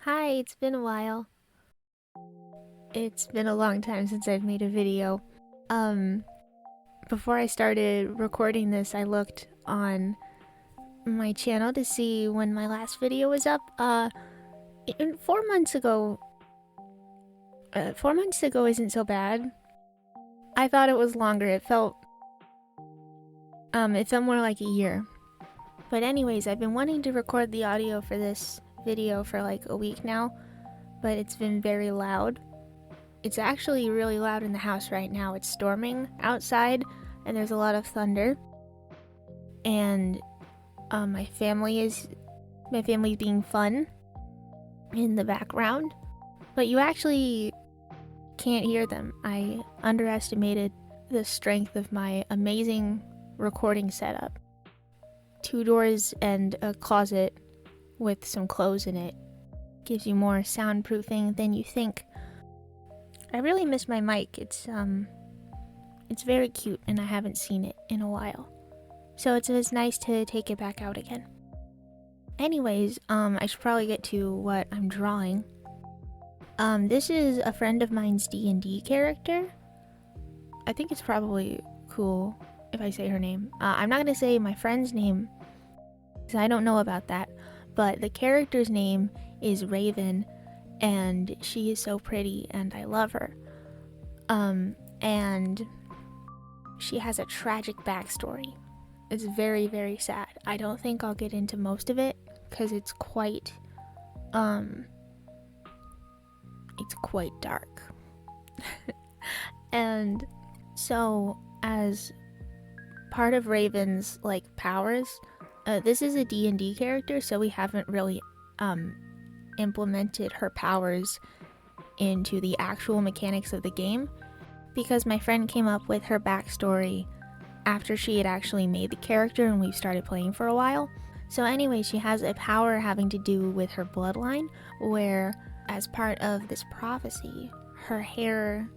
Hi, it's been a while. It's been a long time since I've made a video. Um, Before I started recording this, I looked on my channel to see when my last video was up. 4 months ago. 4 months ago isn't so bad. I thought it was longer. It felt more like a year. But anyways, I've been wanting to record the audio for this video for like a week now, but it's been very loud. It's actually really loud in the house right now. It's storming outside and there's a lot of thunder. And my family's being fun in the background. But you actually can't hear them. I underestimated the strength of my amazing recording setup. 2 doors and a closet with some clothes in it gives you more soundproofing than you think. I really miss my mic. It's very cute and I haven't seen it in a while. So it was nice to take it back out again. Anyways, I should probably get to what I'm drawing. This is a friend of mine's D&D character. I think it's probably cool if I say her name. I'm not gonna say my friend's name because I don't know about that, but the character's name is Raven. And she is so pretty and I love her. And she has a tragic backstory. It's very, very sad. I don't think I'll get into most of it because it's quite dark. And so as part of Raven's powers, this is a D&D character, so we haven't really implemented her powers into the actual mechanics of the game because my friend came up with her backstory after she had actually made the character and we've started playing for a while. So anyway, she has a power having to do with her bloodline where, as part of this prophecy, her hair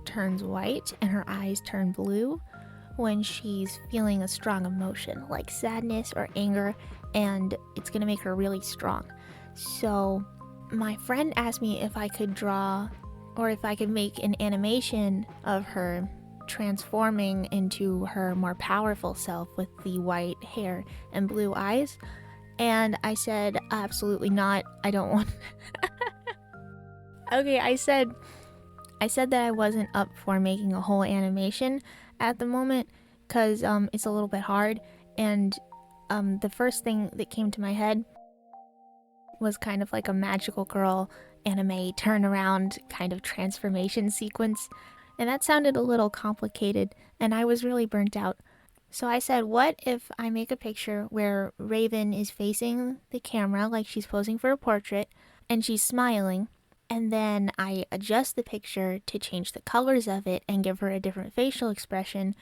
turns white and her eyes turn blue when she's feeling a strong emotion like sadness or anger, and it's gonna make her really strong. So my friend asked me if I could draw or if I could make an animation of her transforming into her more powerful self with the white hair and blue eyes. And I said, absolutely not. I don't want... Okay, I said that I wasn't up for making a whole animation at the moment because it's a little bit hard. And the first thing that came to my head was kind of like a magical girl anime turnaround kind of transformation sequence, and that sounded a little complicated and I was really burnt out. So I said, what if I make a picture where Raven is facing the camera like she's posing for a portrait and she's smiling, and then I adjust the picture to change the colors of it and give her a different facial expression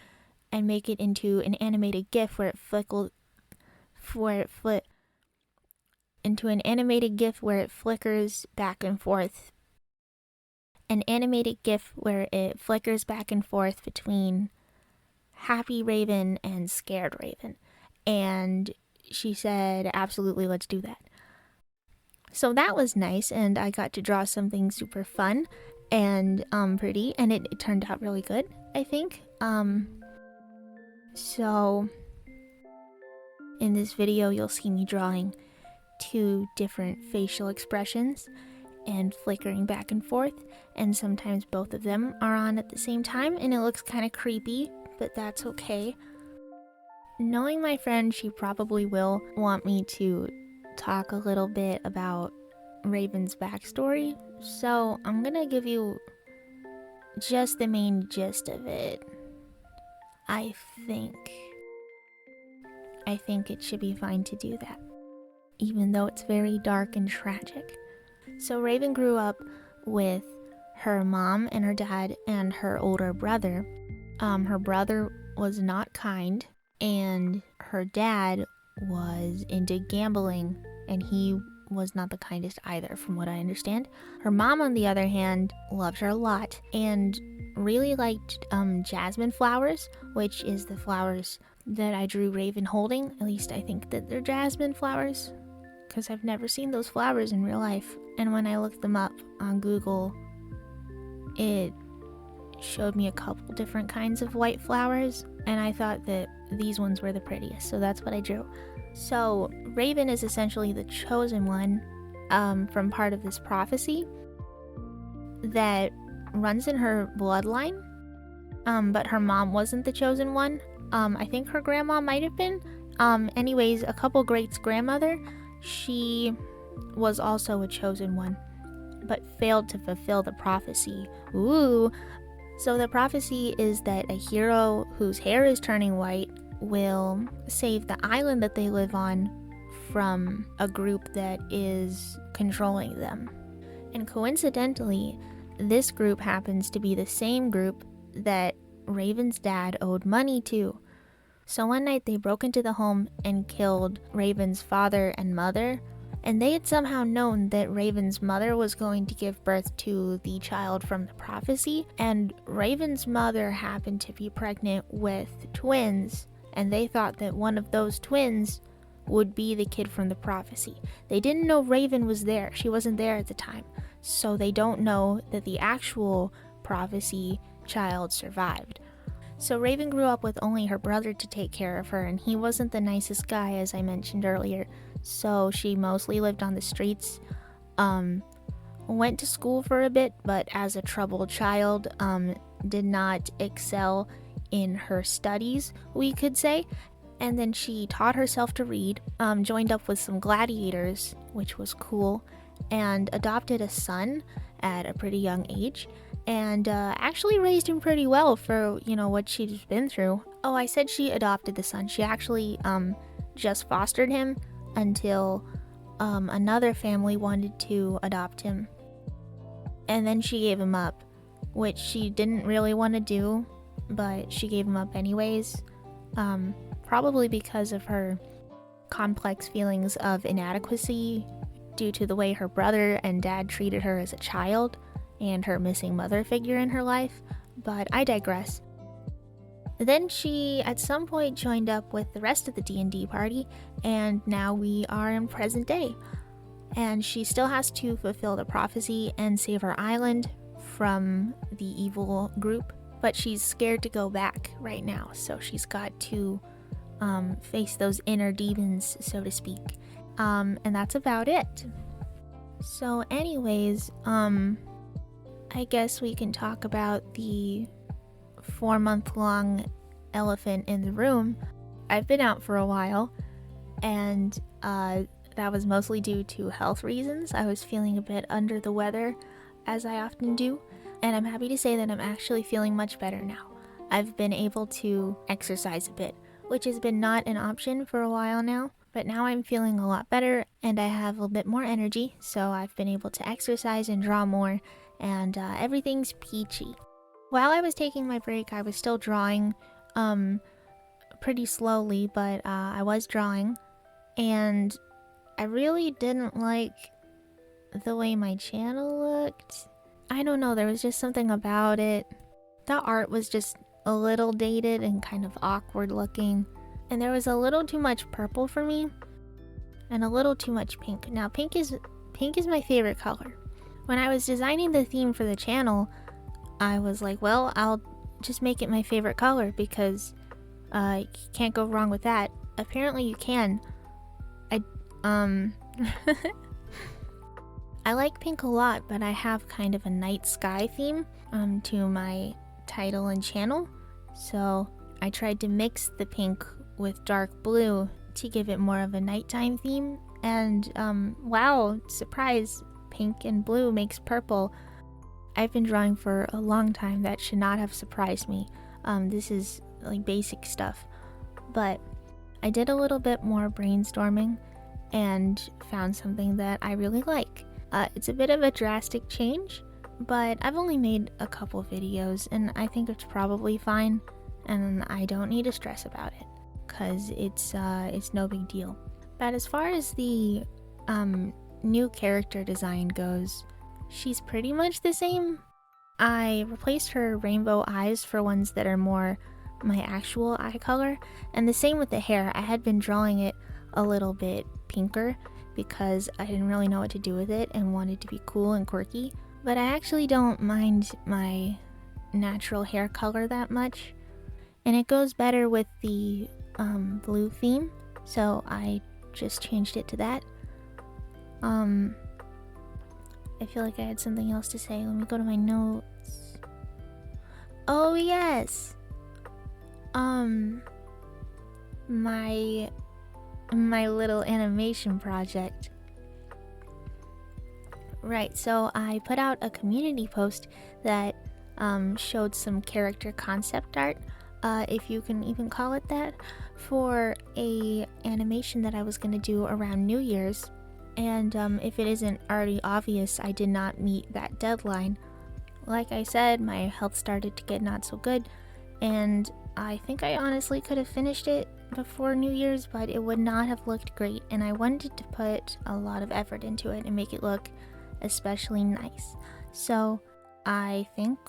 and make it into an animated GIF where it flickers back and forth. An animated GIF where it flickers back and forth between happy Raven and scared Raven. And she said, absolutely, let's do that. So that was nice, and I got to draw something super fun and pretty, and it turned out really good, I think. So in this video, you'll see me drawing 2 different facial expressions and flickering back and forth, and sometimes both of them are on at the same time, and it looks kind of creepy, but that's okay. Knowing my friend, she probably will want me to talk a little bit about Raven's backstory, so I'm gonna give you just the main gist of it. I think it should be fine to do that, even though it's very dark and tragic. So Raven grew up with her mom and her dad and her older brother. Her brother was not kind, and her dad was into gambling, and he was not the kindest either, from what I understand. Her mom, on the other hand, loved her a lot and really liked jasmine flowers, which is the flowers that I drew Raven holding. At least I think that they're jasmine flowers, because I've never seen those flowers in real life. And when I looked them up on Google, it showed me a couple different kinds of white flowers, and I thought that these ones were the prettiest, so that's what I drew. So Raven is essentially the chosen one from part of this prophecy that runs in her bloodline, but her mom wasn't the chosen one. I think her grandma might have been. Anyways, a couple greats grandmother, she was also a chosen one, but failed to fulfill the prophecy. Ooh. So the prophecy is that a hero whose hair is turning white will save the island that they live on from a group that is controlling them. And coincidentally, this group happens to be the same group that Raven's dad owed money to. So one night they broke into the home and killed Raven's father and mother, and they had somehow known that Raven's mother was going to give birth to the child from the prophecy, and Raven's mother happened to be pregnant with twins, and they thought that one of those twins would be the kid from the prophecy. They didn't know Raven was there. She wasn't there at the time. So they don't know that the actual prophecy child survived. So Raven grew up with only her brother to take care of her, and he wasn't the nicest guy, as I mentioned earlier. So she mostly lived on the streets, went to school for a bit, but as a troubled child, did not excel in her studies, we could say. And then she taught herself to read, joined up with some gladiators, which was cool, and adopted a son at a pretty young age, and actually raised him pretty well for, what she's been through. Oh, I said she adopted the son. She actually just fostered him until another family wanted to adopt him. And then she gave him up, which she didn't really want to do, but she gave him up anyways, probably because of her complex feelings of inadequacy due to the way her brother and dad treated her as a child and her missing mother figure in her life, but I digress. Then she at some point joined up with the rest of the D&D party, and now we are in present day. And she still has to fulfill the prophecy and save her island from the evil group, but she's scared to go back right now, so she's got to face those inner demons, so to speak. And that's about it. So anyways, I guess we can talk about the 4-month-long elephant in the room. I've been out for a while, and that was mostly due to health reasons. I was feeling a bit under the weather, as I often do, and I'm happy to say that I'm actually feeling much better now. I've been able to exercise a bit, which has been not an option for a while now, but now I'm feeling a lot better and I have a bit more energy, so I've been able to exercise and draw more, and everything's peachy. While I was taking my break, I was still drawing pretty slowly, but I was drawing, and I really didn't like the way my channel looked. I don't know, there was just something about it. The art was just a little dated and kind of awkward looking, and there was a little too much purple for me and a little too much pink. Now pink is my favorite color. When I was designing the theme for the channel, I was like, well, I'll just make it my favorite color because you can't go wrong with that. Apparently you can. I like pink a lot, but I have kind of a night sky theme to my title and channel, so I tried to mix the pink with dark blue to give it more of a nighttime theme, and wow, surprise, pink and blue makes purple. I've been drawing for a long time. That should not have surprised me. This is like basic stuff, but I did a little bit more brainstorming and found something that I really like. It's a bit of a drastic change, but I've only made a couple videos and I think it's probably fine, and I don't need to stress about it because it's no big deal. But as far as the new character design goes, she's pretty much the same. I replaced her rainbow eyes for ones that are more my actual eye color, and the same with the hair. I had been drawing it a little bit pinker because I didn't really know what to do with it and wanted to be cool and quirky. But I actually don't mind my natural hair color that much, and it goes better with the blue theme, so I just changed it to that. I feel like I had something else to say. Let me go to my notes. Oh yes! My little animation project. Right, so I put out a community post that showed some character concept art, if you can even call it that, for a animation that I was going to do around New Year's. And if it isn't already obvious, I did not meet that deadline. Like I said, my health started to get not so good, and I think I honestly could have finished it before New Year's, but it would not have looked great, and I wanted to put a lot of effort into it and make it look especially nice. So I think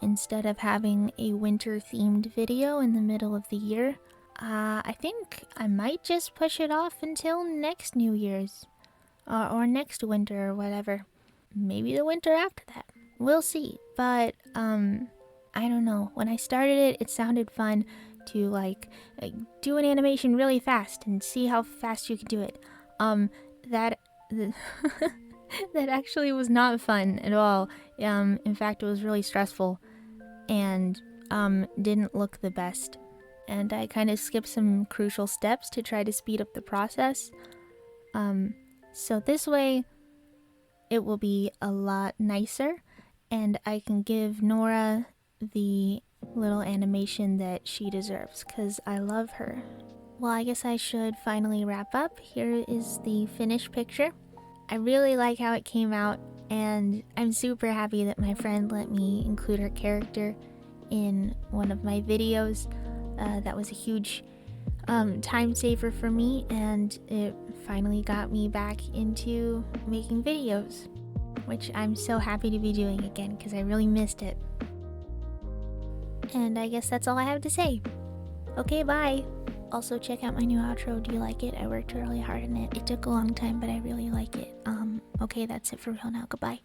instead of having a winter themed video in the middle of the year, I think I might just push it off until next New Year's, or next winter or whatever. Maybe the winter after that. We'll see. But I don't know. When I started it, it sounded fun to like do an animation really fast and see how fast you can do it. That that actually was not fun at all. In fact, it was really stressful and didn't look the best. And I kind of skipped some crucial steps to try to speed up the process. So this way, it will be a lot nicer, and I can give Nora the little animation that she deserves, because I love her. Well, I guess I should finally wrap up. Here is the finished picture. I really like how it came out, and I'm super happy that my friend let me include her character in one of my videos. That was a huge time saver for me, and it finally got me back into making videos, which I'm so happy to be doing again because I really missed it. And I guess that's all I have to say. Okay, bye! Also, check out my new outro. Do you like it? I worked really hard on it. It took a long time, but I really like it. Okay, that's it for real now. Goodbye.